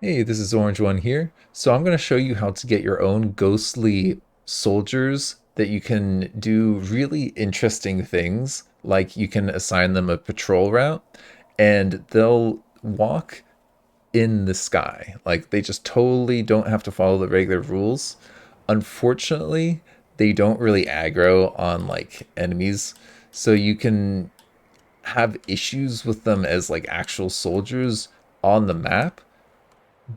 Hey, this is Orange One here. So I'm going to show you how to get your own ghostly soldiers that you can do really interesting things. Like you can assign them a patrol route and they'll walk in the sky. Like they just totally don't have to follow the regular rules. Unfortunately, they don't really aggro on like enemies. So you can have issues with them as like actual soldiers on the map,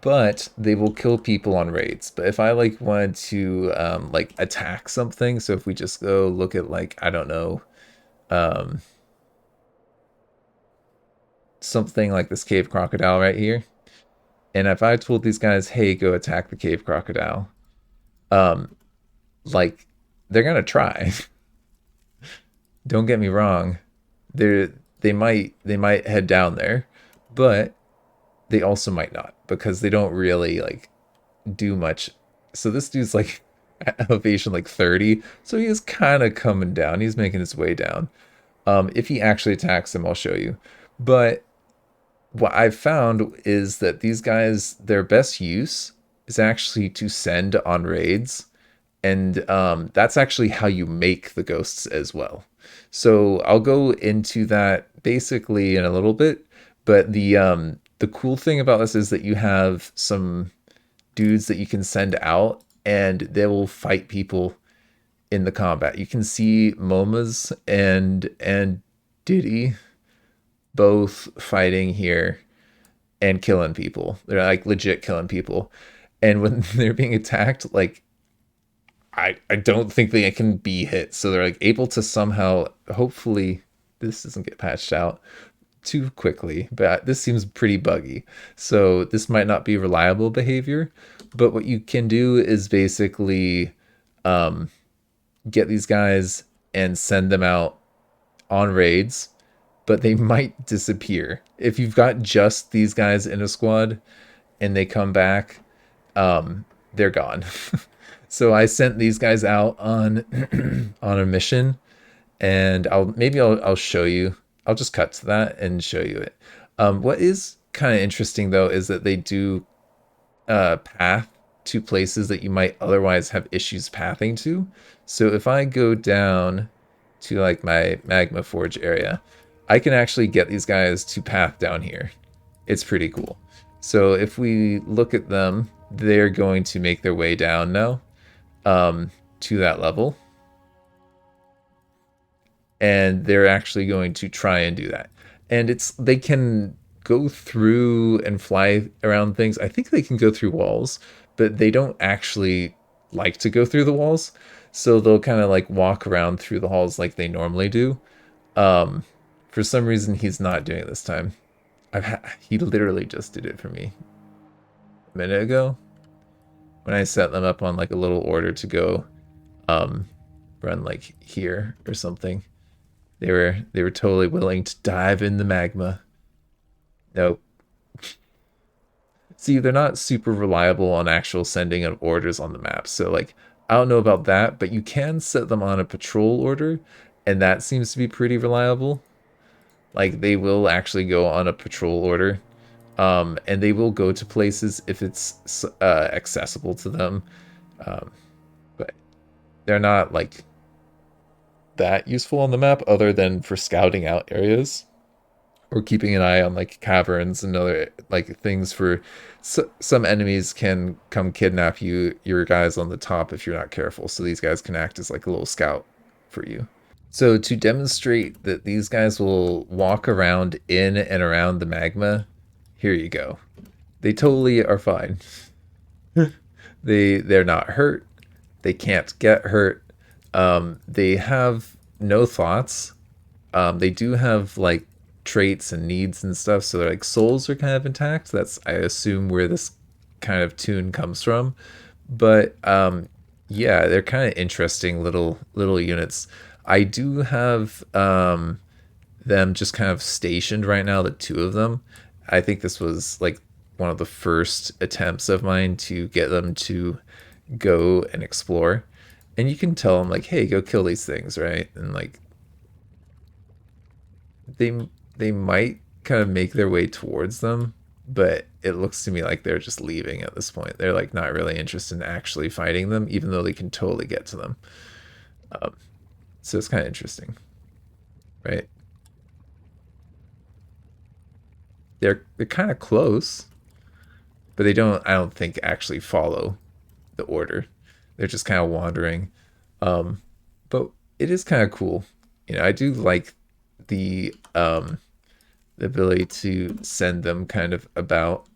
but they will kill people on raids. But if I like wanted to like attack something, so if we just go look at like I don't know, um, something like this cave crocodile right here, and if I told these guys, hey, go attack the cave crocodile, um, like they're gonna try. Don't get me wrong, they they might head down there, but they also might not because they don't really like do much. So this dude's like elevation like 30, so he is kind of coming down. He's making his way down. If he actually attacks him, I'll show you. But what I've found is that these guys, their best use is actually to send on raids, and that's actually how you make the ghosts as well. So I'll go into that basically in a little bit. But the cool thing about this is that you have some dudes that you can send out and they will fight people in the combat. You can see Momas and Diddy both fighting here and killing people. They're like legit killing people. And when they're being attacked, like I don't think they can be hit. So they're like able to somehow hopefully this doesn't get patched out too quickly, but this seems pretty buggy. So this might not be reliable behavior, but what you can do is basically um, get these guys and send them out on raids, but they might disappear. If you've got just these guys in a squad and they come back, they're gone. So I sent these guys out on on a mission, and I'll show you. I'll just cut to that and show you it. What is kind of interesting though is that they do path to places that you might otherwise have issues pathing to. So if I go down to like my magma forge area, I can actually get these guys to path down here. It's pretty cool. So if we look at them, they're going to make their way down now to that level, and they're actually going to try and do that. And it's they can go through and fly around things. I think they can go through walls, but they don't actually like to go through the walls. So they'll kind of like walk around through the halls like they normally do. Um, for some reason, he's not doing it this time. He literally just did it for me a minute ago when I set them up on like a little order to go um, run like here or something. They were totally willing to dive in the magma. Nope. See, they're not super reliable on actual sending of orders on the map. So like I don't know about that, but you can set them on a patrol order, and that seems to be pretty reliable. Like they will actually go on a patrol order. And they will go to places if it's accessible to them. Um, but they're not like that useful on the map other than for scouting out areas or keeping an eye on like caverns and other like things for some enemies can come kidnap your guys on the top if you're not careful, so these guys can act as like a little scout for you. So to demonstrate that these guys will walk around in and around the magma, here you go. They totally are fine. They're not hurt. They can't get hurt. They have no thoughts. They do have like traits and needs and stuff, so they're like souls are kind of intact. That's I assume where this kind of tune comes from. But yeah, they're kind of interesting little units. I do have them just kind of stationed right now, the two of them. I think this was like one of the first attempts of mine to get them to go and explore. And you can tell them like, hey, go kill these things, right? And like they they might kind of make their way towards them, but it looks to me like they're just leaving at this point. They're like not really interested in actually fighting them, even though they can totally get to them. Um, so it's kind of interesting, right? They're kind of close, but they don't. I don't think actually follow the order. They're just kind of wandering. Um, but it is kind of cool. I do like the the ability to send them kind of about,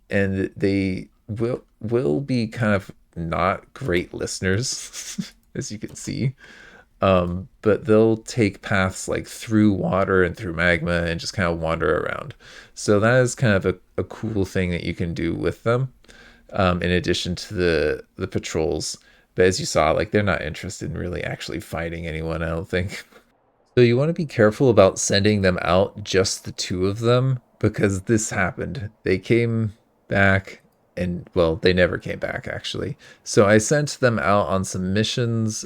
and they will be kind of not great listeners, as you can see. But they'll take paths like through water and through magma and just kind of wander around. So that is kind of a cool thing that you can do with them, in addition to the patrols. But as you saw, like they're not interested in really actually fighting anyone, I don't think. So you want to be careful about sending them out, just the two of them, because this happened. They came back, and well, they never came back actually. So I sent them out on some missions.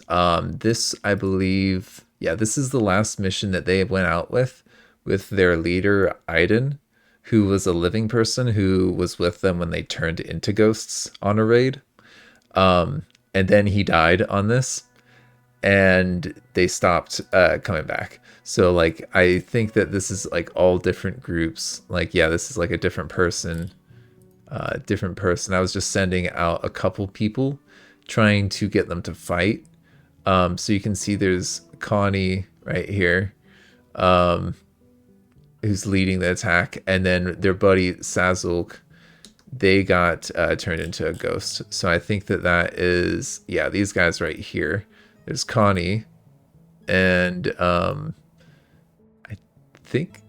This, I believe, yeah, this is the last mission that they went out with their leader Aiden, who was a living person who was with them when they turned into ghosts on a raid. And then he died on this, and they stopped coming back. So like I think that this is like all different groups. Like yeah, this is like a different person, different person. I was just sending out a couple people, trying to get them to fight. So you can see there's Connie right here, who's leading the attack, and then their buddy Sazulk. They got turned into a ghost. So I think that is, yeah, these guys right here. There's Connie, and I think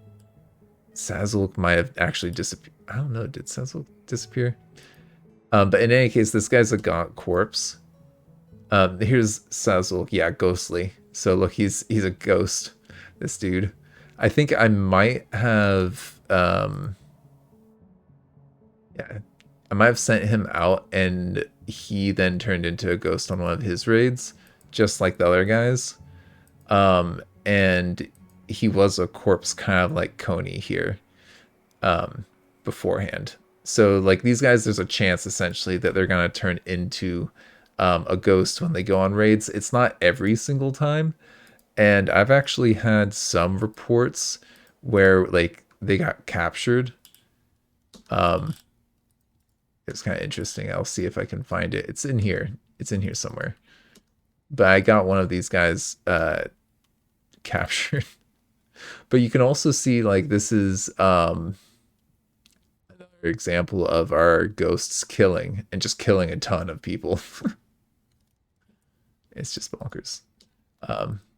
Sazulk might have actually disappeared. I don't know. Did Sazulk disappear? But in any case, this guy's a gaunt corpse. Here's Sazulk. Yeah, ghostly. So look, he's a ghost. This dude. I think I might have. Yeah, I might have sent him out, and he then turned into a ghost on one of his raids, just like the other guys. And he was a corpse, kind of like Coney here, beforehand. So like these guys, there's a chance essentially that they're gonna turn into a ghost when they go on raids. It's not every single time, and I've actually had some reports where like they got captured. It's kind of interesting. I'll see if I can find it. It's in here. It's in here somewhere. But I got one of these guys captured. But you can also see like this is another example of our ghosts killing, and just killing a ton of people. It's just bonkers.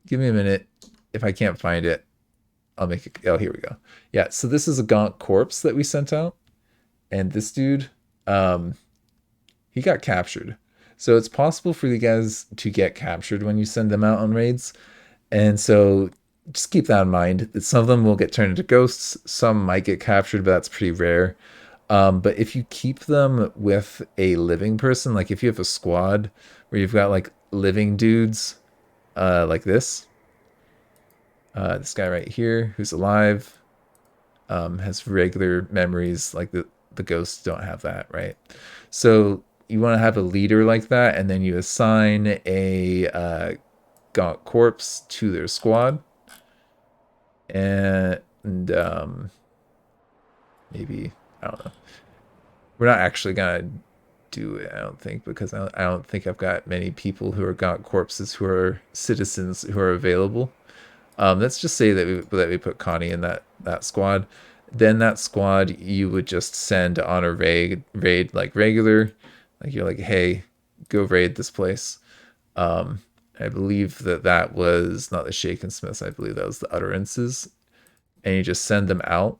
Give me a minute. If I can't find it, I'll make it. Oh, here we go. Yeah, so this is a gaunt corpse that we sent out. And this dude, he got captured. So it's possible for you guys to get captured when you send them out on raids. And so just keep that in mind. That some of them will get turned into ghosts. Some might get captured, but that's pretty rare. But if you keep them with a living person, like if you have a squad where you've got like living dudes, like this guy right here who's alive, has regular memories, like the ghosts don't have that, right? So you want to have a leader like that, and then you assign a gaunt corpse to their squad, and maybe, I don't know. We're not actually gonna do it, I don't think, because I don't think I've got many people who are gaunt corpses who are citizens who are available. Let's just say that we put Connie in that squad. Then that squad you would just send on a raid like regular, like you're like, hey, go raid this place. I believe that was not the Shaken Smiths. I believe that was the Utterances, and you just send them out.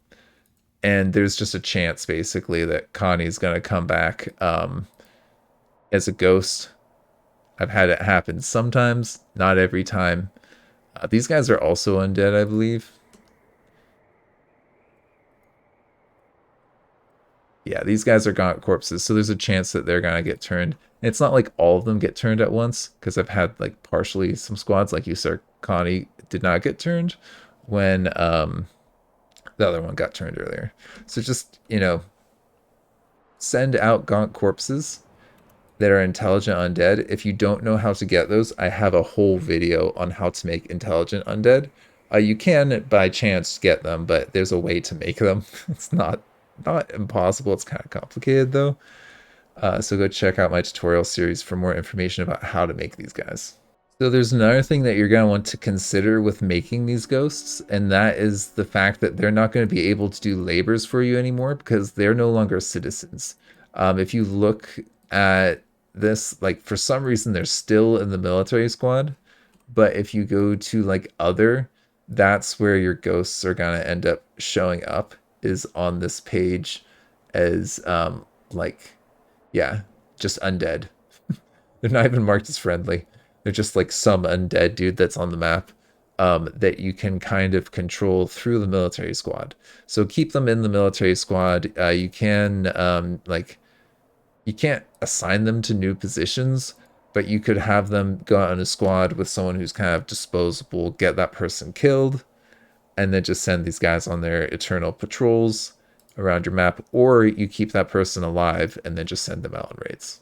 And there's just a chance basically that Connie's gonna come back as a ghost. I've had it happen sometimes, not every time. These guys are also undead, I believe. Yeah, these guys are gaunt corpses, so there's a chance that they're gonna get turned. And it's not like all of them get turned at once, because I've had like partially some squads, like you said, Connie did not get turned when the other one got turned earlier. So just, send out gaunt corpses that are intelligent undead. If you don't know how to get those, I have a whole video on how to make intelligent undead. You can by chance get them, but there's a way to make them. It's not impossible. It's kind of complicated though. So go check out my tutorial series for more information about how to make these guys. So there's another thing that you're going to want to consider with making these ghosts, and that is the fact that they're not going to be able to do labors for you anymore because they're no longer citizens. If you look at this, like for some reason they're still in the military squad, but if you go to like other, that's where your ghosts are going to end up showing up, is on this page as like, yeah, just undead. They're not even marked as friendly. They're just like some undead dude that's on the map, that you can kind of control through the military squad. So keep them in the military squad. You can like, you can't assign them to new positions, but you could have them go out in a squad with someone who's kind of disposable, get that person killed, and then just send these guys on their eternal patrols around your map, or you keep that person alive and then just send them out on raids.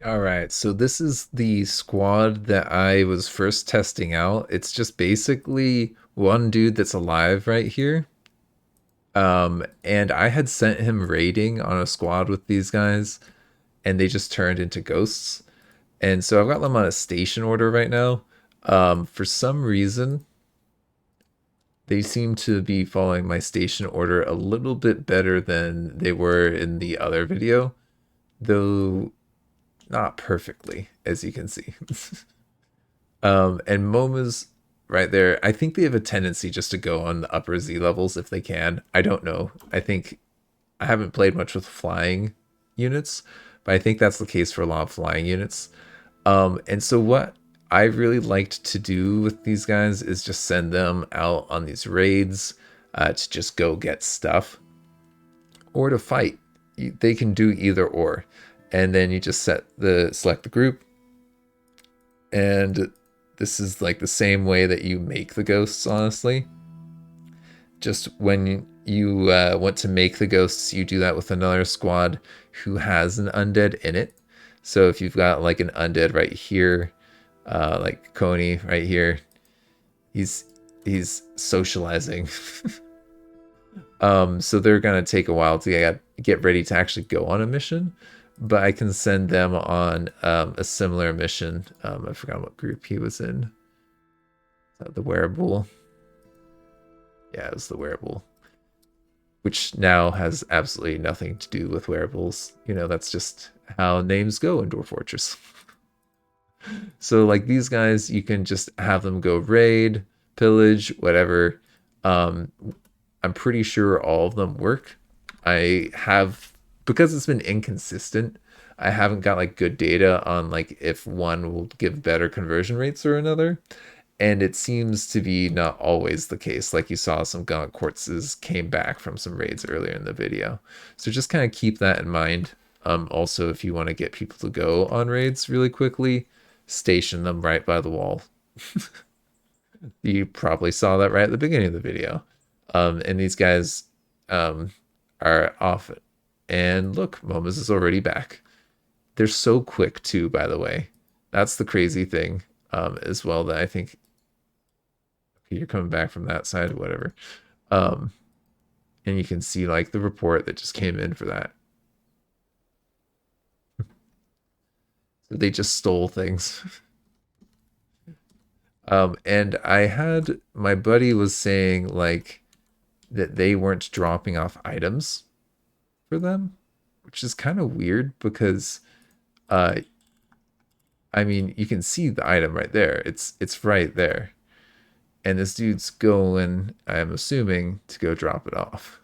All right, so this is the squad that I was first testing out. It's just basically one dude that's alive right here. And I had sent him raiding on a squad with these guys, and they just turned into ghosts. And so I've got them on a station order right now. For some reason, they seem to be following my station order a little bit better than they were in the other video, though not perfectly, as you can see. And MoMA's right there. I think they have a tendency just to go on the upper Z levels if they can. I don't know. I think I haven't played much with flying units, but I think that's the case for a lot of flying units. And so what I really liked to do with these guys is just send them out on these raids, to just go get stuff or to fight. They can do either or. And then you just select the group, and this is like the same way that you make the ghosts, honestly. Just when you want to make the ghosts, you do that with another squad who has an undead in it. So if you've got like an undead right here, like Coney right here, he's socializing. So they're gonna take a while to get ready to actually go on a mission, but I can send them on a similar mission. I forgot what group he was in. The wearable. Yeah, it was the wearable, which now has absolutely nothing to do with wearables. You know, that's just how names go in Dwarf Fortress. So like these guys, you can just have them go raid, pillage, whatever. I'm pretty sure all of them work. I have, because it's been inconsistent, I haven't got like good data on like if one will give better conversion rates or another. And it seems to be not always the case. Like you saw some gaunt quartzes came back from some raids earlier in the video. So just kind of keep that in mind. Also, if you want to get people to go on raids really quickly, station them right by the wall. You probably saw that right at the beginning of the video. And these guys are off. And look, Momus is already back. They're so quick too, by the way. That's the crazy thing as well, that I think, okay, you're coming back from that side, whatever. And you can see like the report that just came in for that. So they just stole things. And I had, my buddy was saying like that they weren't dropping off items for them, which is kind of weird because I mean, you can see the item right there. It's right there. And this dude's going, I'm assuming, to go drop it off.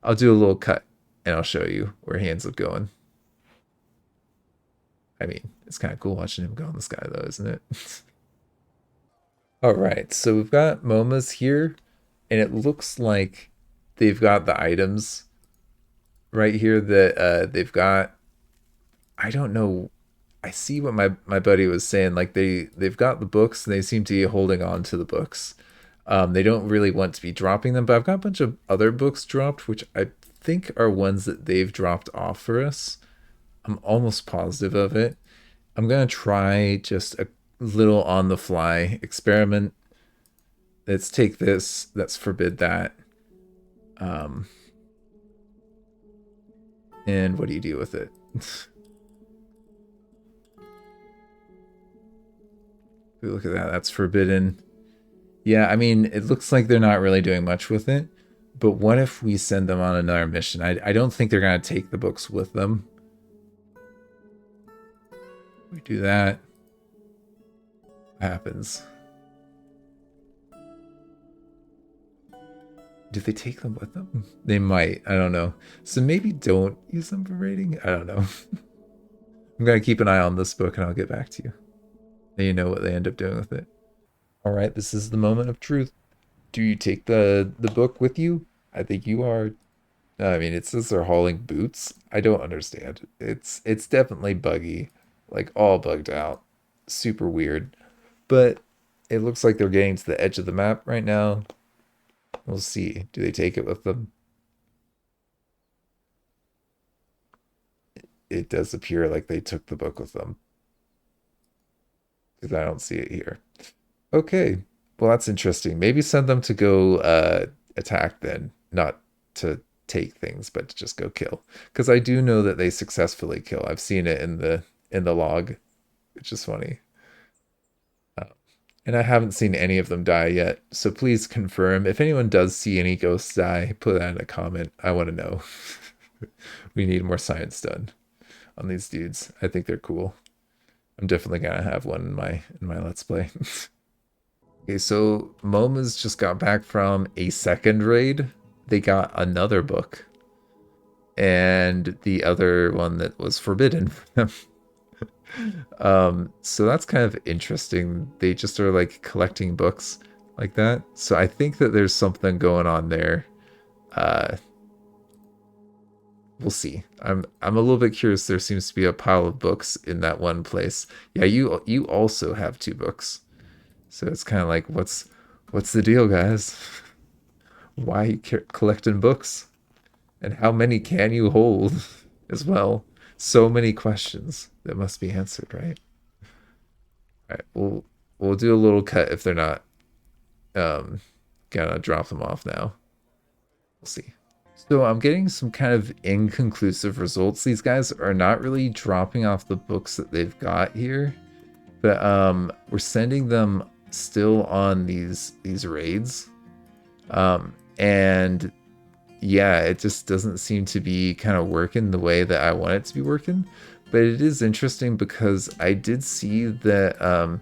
I'll do a little cut and I'll show you where he ends up going. I mean, it's kind of cool watching him go in the sky though, isn't it? All right, so we've got MoMAs here, and it looks like they've got the items right here that they've got. I don't know. I see what my buddy was saying. Like they've got the books, and they seem to be holding on to the books. They don't really want to be dropping them, but I've got a bunch of other books dropped, which I think are ones that they've dropped off for us. I'm almost positive of it. I'm gonna try just a little on the fly experiment. Let's take this. Let's forbid that. Um, and what do you do with it? Look at that. That's forbidden. Yeah, I mean, it looks like they're not really doing much with it. But what if we send them on another mission? I don't think they're going to take the books with them. We do that. What happens? Do they take them with them? They might. I don't know. So maybe don't use them for raiding? I don't know. I'm going to keep an eye on this book and I'll get back to you. And you know what they end up doing with it. All right, this is the moment of truth. Do you take the book with you? I think you are. I mean, it says they're hauling boots. I don't understand. It's definitely buggy, like all bugged out, super weird. But it looks like they're getting to the edge of the map right now. We'll see. Do they take it with them? It does appear like they took the book with them because I don't see it here. Okay, well that's interesting. Maybe send them to go attack then, not to take things, but to just go kill. Because I do know that they successfully kill. I've seen it in the log, which is funny. Uh, and I haven't seen any of them die yet. So please confirm. If anyone does see any ghosts die, put that in a comment. I want to know. We need more science done on these dudes. I think they're cool. I'm definitely gonna have one in my let's play. Okay, so MoMA's just got back from a second raid. They got another book. And the other one that was forbidden for them. So that's kind of interesting. They just are like collecting books like that. So I think that there's something going on there. We'll see. I'm a little bit curious. There seems to be a pile of books in that one place. Yeah, you also have 2 books. So it's kind of like what's the deal, guys? Why are you collecting books? And how many can you hold as well? So many questions that must be answered, right? All right, we'll do a little cut if they're not gonna drop them off now. We'll see. So I'm getting some kind of inconclusive results. These guys are not really dropping off the books that they've got here, but we're sending them still on these raids, and yeah, it just doesn't seem to be kind of working the way that I want it to be working. But it is interesting because I did see that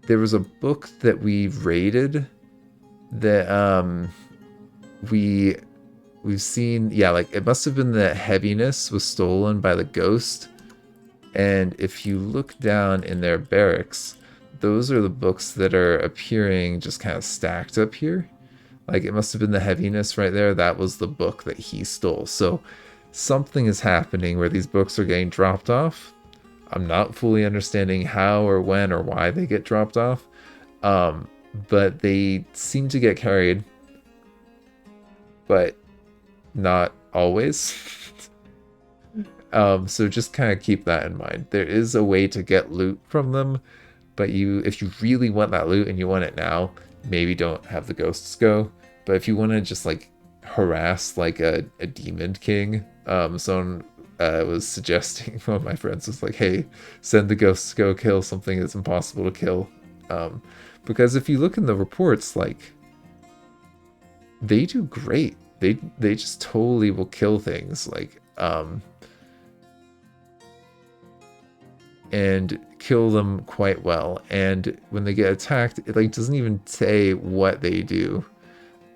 there was a book that we raided that we've seen, yeah, like it must have been that Heaviness was stolen by the ghost. And if you look down in their barracks, those are the books that are appearing just kind of stacked up here. Like it must have been the Heaviness right there. That was the book that he stole. So something is happening where these books are getting dropped off. I'm not fully understanding how or when or why they get dropped off. But they seem to get carried. But not always. So just kind of keep that in mind. There is a way to get loot from them, but if you really want that loot and you want it now, maybe don't have the ghosts go. But if you want to just like harass like a demon king, someone was suggesting, one of my friends was like, hey, send the ghosts to go kill something that's impossible to kill. Because if you look in the reports, like they do great. They just totally will kill things, like and kill them quite well. And when they get attacked, it like doesn't even say what they do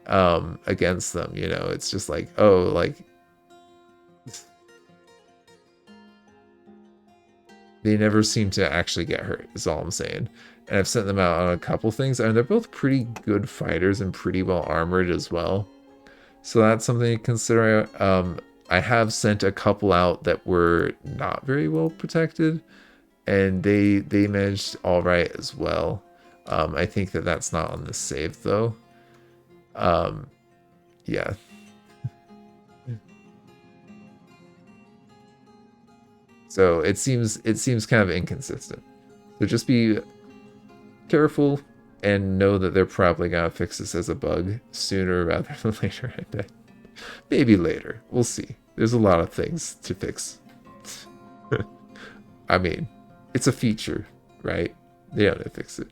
against them, you know. It's just like, oh, like they never seem to actually get hurt, is all I'm saying. And I've sent them out on a couple things, and they're both pretty good fighters and pretty well armored as well. So that's something to consider. I have sent a couple out that were not very well protected, and they managed all right as well. I think that's not on this save though. Yeah. So it seems kind of inconsistent. So just be careful and know that they're probably gonna fix this as a bug sooner rather than later. I bet. Maybe later. We'll see. There's a lot of things to fix. I mean, it's a feature, right? They have to fix it.